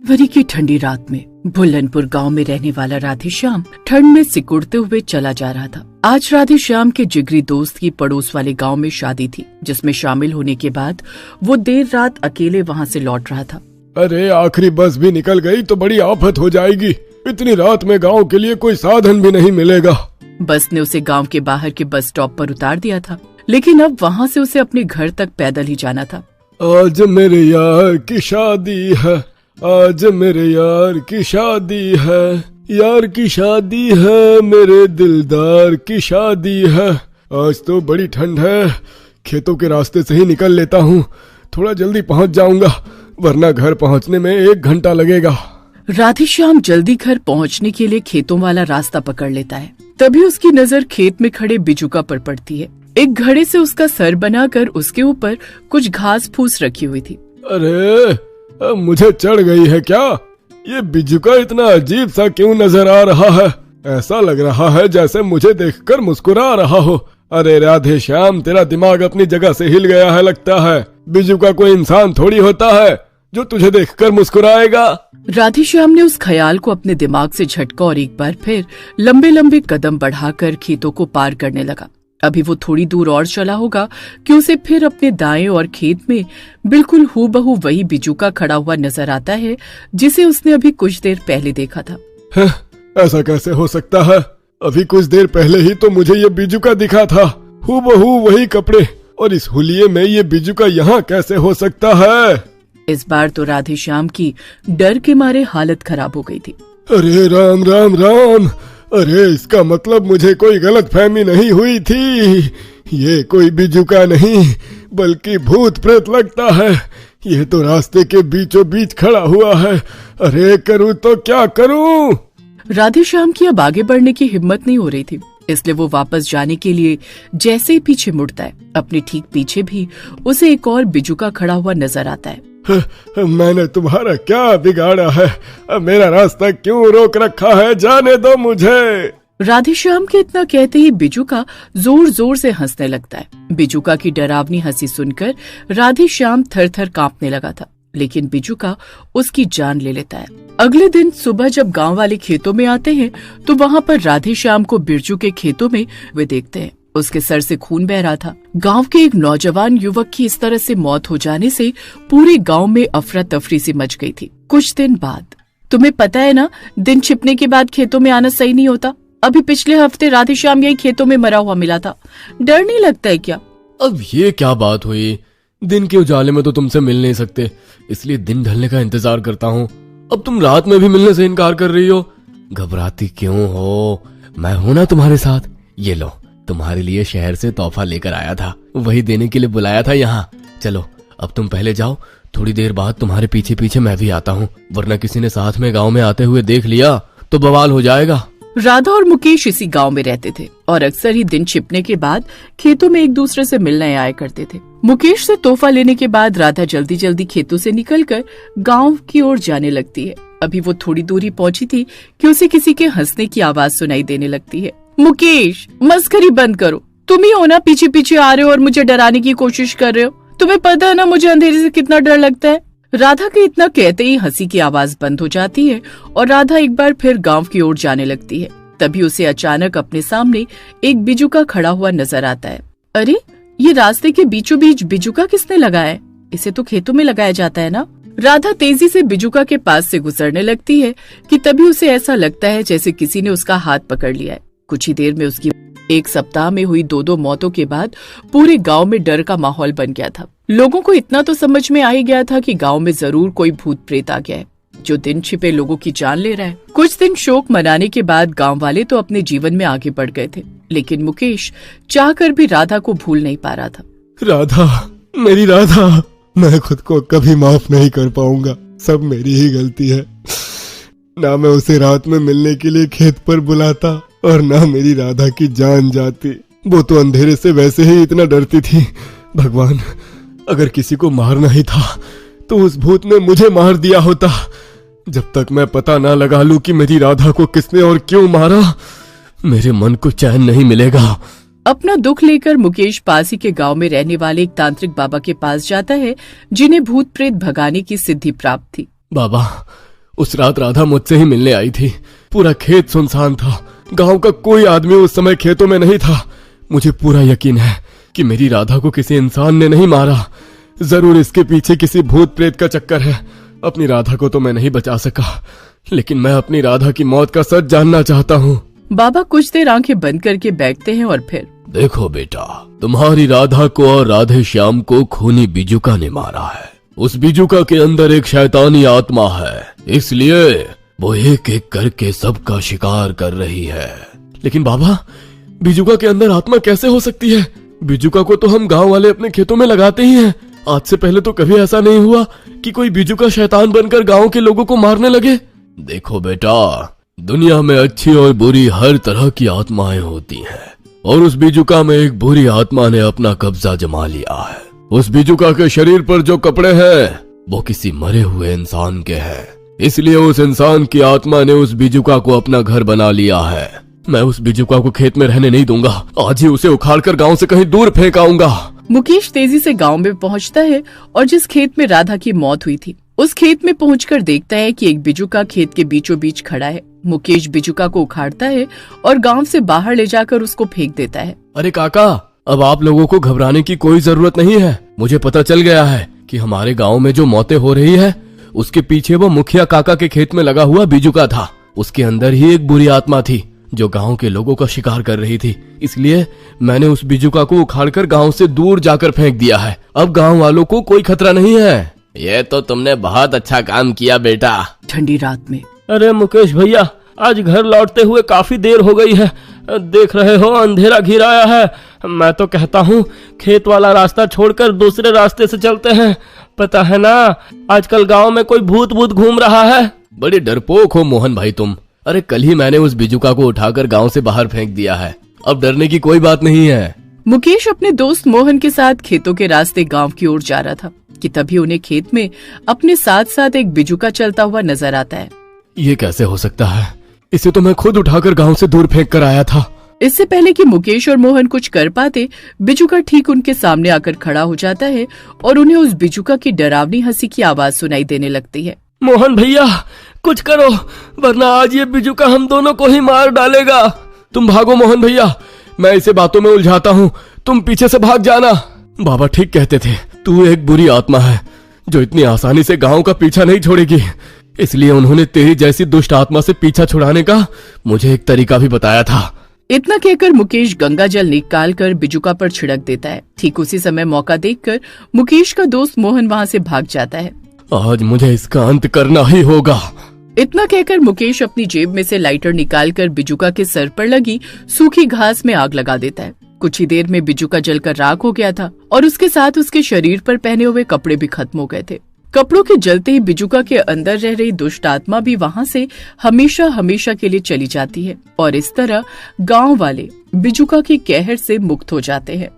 जनवरी की ठंडी रात में भुल्लनपुर गांव में रहने वाला राधेश्याम ठंड में सिकुड़ते हुए चला जा रहा था। आज राधेश्याम के जिगरी दोस्त की पड़ोस वाले गांव में शादी थी, जिसमें शामिल होने के बाद वो देर रात अकेले वहां से लौट रहा था। अरे आखिरी बस भी निकल गई तो बड़ी आफत हो जाएगी। इतनी रात में गांव के लिए कोई साधन भी नहीं मिलेगा। बस ने उसे गांव के बाहर के बस स्टॉप पर उतार दिया था, लेकिन अब वहां से उसे अपने घर तक पैदल ही जाना था। आज मेरे यार की शादी है, आज मेरे यार की शादी है, यार की शादी है, मेरे दिलदार की शादी है। आज तो बड़ी ठंड है, खेतों के रास्ते से ही निकल लेता हूँ। थोड़ा जल्दी पहुँच जाऊंगा, वरना घर पहुँचने में 1 घंटा लगेगा। राधेश्याम जल्दी घर पहुँचने के लिए खेतों वाला रास्ता पकड़ लेता है। तभी उसकी नजर खेत में खड़े बिजुका पर पड़ती है। एक घड़े से उसका सर बनाकर उसके ऊपर कुछ घास फूस रखी हुई थी। अरे मुझे चढ़ गई है क्या? ये बिजुका इतना अजीब सा क्यों नजर आ रहा है? ऐसा लग रहा है जैसे मुझे देखकर मुस्कुरा रहा हो। अरे राधेश्याम, तेरा दिमाग अपनी जगह से हिल गया है लगता है। बिजुका कोई इंसान थोड़ी होता है जो तुझे देखकर मुस्कुराएगा। राधेश्याम ने उस ख्याल को अपने दिमाग से झटका और एक बार फिर लंबे लंबे कदम बढ़ाकर खेतों को पार करने लगा। अभी वो थोड़ी दूर और चला होगा कि उसे फिर अपने दाएं और खेत में बिल्कुल हूबहू वही बिजुका खड़ा हुआ नजर आता है, जिसे उसने अभी कुछ देर पहले देखा था। ऐसा कैसे हो सकता है? अभी कुछ देर पहले ही तो मुझे ये बिजुका दिखा था, हूबहू वही कपड़े, और इस हुलिये में ये बिजुका यहाँ कैसे हो सकता है? इस बार तो राधेश्याम की डर के मारे हालत खराब हो गई थी। अरे राम राम राम, अरे इसका मतलब मुझे कोई गलतफहमी नहीं हुई थी। ये कोई बिजुका नहीं बल्कि भूत प्रेत लगता है। ये तो रास्ते के बीचों बीच खड़ा हुआ है। अरे करूँ तो क्या करूँ? राधेश्याम की अब आगे बढ़ने की हिम्मत नहीं हो रही थी, इसलिए वो वापस जाने के लिए जैसे ही पीछे मुड़ता है, अपने ठीक पीछे भी उसे एक और बिजुका खड़ा हुआ नजर आता है। मैंने तुम्हारा क्या बिगाड़ा है? मेरा रास्ता क्यों रोक रखा है? जाने दो मुझे। राधेश्याम के इतना कहते ही बिजुका जोर जोर से हंसने लगता है। बिजुका की डरावनी हंसी सुनकर राधेश्याम थर थर कांपने लगा था, लेकिन बिजुका उसकी जान ले लेता है। अगले दिन सुबह जब गांव वाले खेतों में आते हैं तो वहाँ पर राधेश्याम को बिरजू के खेतों में वे देखते हैं। उसके सर से खून बह रहा था। गांव के एक नौजवान युवक की इस तरह से मौत हो जाने से पूरे गांव में अफरा तफरी सी मच गई थी। कुछ दिन बाद, तुम्हें पता है ना, दिन छिपने के बाद खेतों में आना सही नहीं होता। अभी पिछले हफ्ते राधेश्याम यही खेतों में मरा हुआ मिला था। डर नहीं लगता है क्या? अब ये क्या बात हुई? दिन के उजाले में तो तुमसे मिल नहीं सकते, इसलिए दिन ढलने का इंतजार करता हूँ। अब तुम रात में भी मिलने से इनकार कर रही हो। घबराती क्यों हो? मैं हूं ना तुम्हारे साथ। ये लो, तुम्हारे लिए शहर से तोहफा लेकर आया था, वही देने के लिए बुलाया था यहाँ। चलो अब तुम पहले जाओ, थोड़ी देर बाद तुम्हारे पीछे पीछे मैं भी आता हूँ, वरना किसी ने साथ में गांव में आते हुए देख लिया तो बवाल हो जाएगा। राधा और मुकेश इसी गांव में रहते थे और अक्सर ही दिन छिपने के बाद खेतों में एक दूसरे से मिलने आया करते थे। मुकेश से तोहफा लेने के बाद राधा जल्दी जल्दी खेतों से निकलकर गांव की ओर जाने लगती है। अभी वो थोड़ी दूरी पहुंची थी कि उसे किसी के हंसने की आवाज सुनाई देने लगती है। मुकेश, मस्करी बंद करो। तुम ही हो ना पीछे पीछे आ रहे हो और मुझे डराने की कोशिश कर रहे हो। तुम्हें पता है ना मुझे अंधेरे से कितना डर लगता है। राधा के इतना कहते ही हंसी की आवाज बंद हो जाती है और राधा एक बार फिर गांव की ओर जाने लगती है। तभी उसे अचानक अपने सामने एक बिजुका खड़ा हुआ नजर आता है। अरे, ये रास्ते के बीचों बीच बिजुका किसने लगाया है? इसे तो खेतों में लगाया जाता है ना। राधा तेजी से बिजुका के पास से गुजरने लगती है कि तभी उसे ऐसा लगता है जैसे किसी ने उसका हाथ पकड़ लिया है। कुछ ही देर में उसकी 1 सप्ताह में हुई 2 मौतों के बाद पूरे गांव में डर का माहौल बन गया था। लोगों को इतना तो समझ में आ ही गया था कि गांव में जरूर कोई भूत प्रेत आ गया है जो दिन छिपे लोगों की जान ले रहा है। कुछ दिन शोक मनाने के बाद गांव वाले तो अपने जीवन में आगे बढ़ गए थे, लेकिन मुकेश चाहकर भी राधा को भूल नहीं पा रहा था। राधा, मेरी राधा, मैं खुद को कभी माफ नहीं कर पाऊंगा। सब मेरी ही गलती है। ना मैं उसे रात में मिलने के लिए खेत पर बुलाता और ना मेरी राधा की जान जाती। वो तो अंधेरे से वैसे ही इतना डरती थी। भगवान, अगर किसी को मारना ही था तो उस भूत ने मुझे मार दिया होता। जब तक मैं पता ना लगा लूं कि मेरी राधा को किसने और क्यों मारा, मेरे मन को चैन नहीं मिलेगा। अपना दुख लेकर मुकेश पास ही के गांव में रहने वाले एक तांत्रिक बाबा के पास जाता है, जिन्हें भूत प्रेत भगाने की सिद्धि प्राप्त थी। बाबा, उस रात राधा मुझसे ही मिलने आई थी। पूरा खेत सुनसान था, गांव का कोई आदमी उस समय खेतों में नहीं था। मुझे पूरा यकीन है कि मेरी राधा को किसी इंसान ने नहीं मारा। जरूर इसके पीछे किसी भूत प्रेत का चक्कर है। अपनी राधा को तो मैं नहीं बचा सका, लेकिन मैं अपनी राधा की मौत का सच जानना चाहता हूँ। बाबा कुछ देर आंखें बंद करके बैठते हैं और फिर, देखो बेटा, तुम्हारी राधा को और राधे श्याम को खूनी बिजुका ने मारा है। उस बिजुका के अंदर एक शैतानी आत्मा है, इसलिए वो एक एक करके सबका शिकार कर रही है। लेकिन बाबा, बिजुका के अंदर आत्मा कैसे हो सकती है? बिजुका को तो हम गांव वाले अपने खेतों में लगाते ही हैं। आज से पहले तो कभी ऐसा नहीं हुआ कि कोई बिजुका शैतान बनकर गांव के लोगों को मारने लगे। देखो बेटा, दुनिया में अच्छी और बुरी हर तरह की आत्माएं होती हैं, और उस बिजुका में एक बुरी आत्मा ने अपना कब्जा जमा लिया है। उस बिजुका के शरीर पर जो कपड़े हैं वो किसी मरे हुए इंसान के हैं, इसलिए उस इंसान की आत्मा ने उस बिजुका को अपना घर बना लिया है। मैं उस बिजुका को खेत में रहने नहीं दूंगा। आज ही उसे उखाड़कर गांव से कहीं दूर फेंक आऊंगा। मुकेश तेजी से गांव में पहुंचता है और जिस खेत में राधा की मौत हुई थी उस खेत में पहुंचकर देखता है कि एक बिजुका खेत के बीचों बीच खड़ा है। मुकेश बिजुका को उखाड़ता है और गांव से बाहर ले जाकर उसको फेंक देता है। अरे काका, अब आप लोगों को घबराने की कोई जरूरत नहीं है। मुझे पता चल गया है कि हमारे गांव में जो मौतें हो रही है उसके पीछे वो मुखिया काका के खेत में लगा हुआ बिजुका था। उसके अंदर ही एक बुरी आत्मा थी जो गांव के लोगों का शिकार कर रही थी, इसलिए मैंने उस बिजुका को उखाड़कर गांव से दूर जाकर फेंक दिया है। अब गांव वालों को कोई खतरा नहीं है। ये तो तुमने बहुत अच्छा काम किया बेटा। ठंडी रात में, अरे मुकेश भैया, आज घर लौटते हुए काफी देर हो गई है। देख रहे हो अंधेरा घिर आया है। मैं तो कहता हूँ खेत वाला रास्ता छोड़कर दूसरे रास्ते से चलते हैं। पता है ना, आजकल गांव में कोई भूत घूम रहा है। बड़े डरपोक हो मोहन भाई तुम। अरे कल ही मैंने उस बिजुका को उठाकर गांव से बाहर फेंक दिया है, अब डरने की कोई बात नहीं है। मुकेश अपने दोस्त मोहन के साथ खेतों के रास्ते गांव की ओर जा रहा था कि तभी उन्हें खेत में अपने साथ साथ एक बिजुका चलता हुआ नजर आता है। ये कैसे हो सकता है? इसे तो मैं खुद उठाकर गांव से दूर फेंक कर आया था। इससे पहले कि मुकेश और मोहन कुछ कर पाते, बिजुका ठीक उनके सामने आकर खड़ा हो जाता है और उन्हें उस बिजुका की डरावनी हंसी की आवाज सुनाई देने लगती है। मोहन भैया, कुछ करो, वरना आज ये बिजुका हम दोनों को ही मार डालेगा। तुम भागो मोहन भैया, मैं इसे बातों में उलझाता हूँ, तुम पीछे से भाग जाना। बाबा ठीक कहते थे, तू एक बुरी आत्मा है जो इतनी आसानी से गांव का पीछा नहीं छोड़ेगी, इसलिए उन्होंने तेरी जैसी दुष्ट आत्मा से पीछा छुड़ाने का मुझे एक तरीका भी बताया था। इतना कहकर मुकेश गंगा जल निकाल कर बिजुका पर छिड़क देता है। ठीक उसी समय मौका देखकर मुकेश का दोस्त मोहन वहाँ से भाग जाता है। आज मुझे इसका अंत करना ही होगा। इतना कहकर मुकेश अपनी जेब में से लाइटर निकालकर बिजुका के सर पर लगी सूखी घास में आग लगा देता है। कुछ ही देर में बिजुका जलकर राख हो गया था और उसके साथ उसके शरीर पर पहने हुए कपड़े भी खत्म हो गए थे। कपड़ों के जलते ही बिजुका के अंदर रह रही दुष्ट आत्मा भी वहाँ से हमेशा हमेशा के लिए चली जाती है और इस तरह गांव वाले बिजुका की कहर से मुक्त हो जाते हैं।